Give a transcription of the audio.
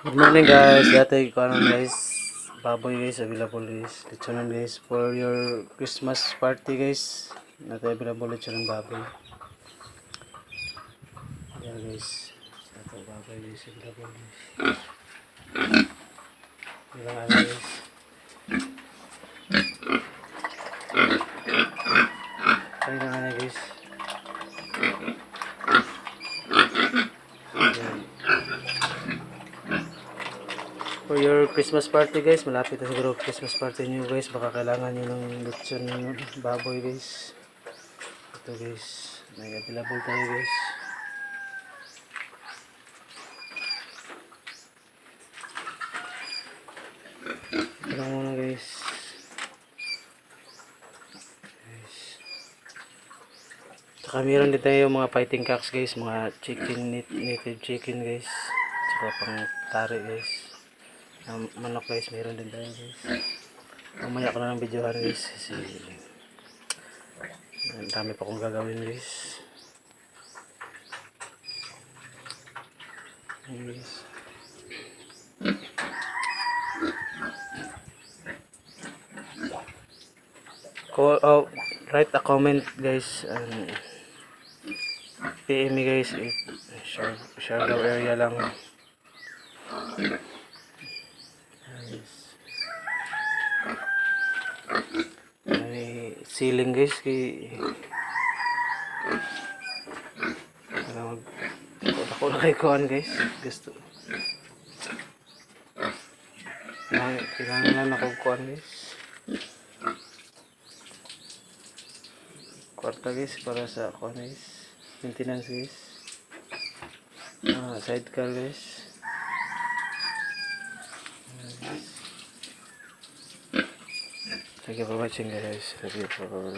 Good morning guys, dati ko ano guys, baboy guys, available guys, lechonan guys, for your Christmas party guys, natin available lechonan baboy. Yan guys, ito baboy guys, available guys. Ilang ano guys. Ilang ano guys. For your Christmas party guys, malapit na siguro Christmas party nyo guys, baka kailangan nyo ng lechon baboy guys. Ito guys, may available tayo guys. Ito lang muna guys. Saka meron din tayo mga fighting cocks guys, mga chicken, native chicken guys. Saka pang tari guys. Manok guys, meron din tayo guys. Mamaya ko na ng videohan guys kasi dami pa akong gagawin guys. Guys. Write a comment guys and PM me guys if Siargao area lang. May ceiling guys ako na kay kuhan guys, gusto kailangan na ako kuhan guys, kwarta guys para sa kuhan guys, maintenance guys, sidecar guys. Thank you for watching guys. Thank you for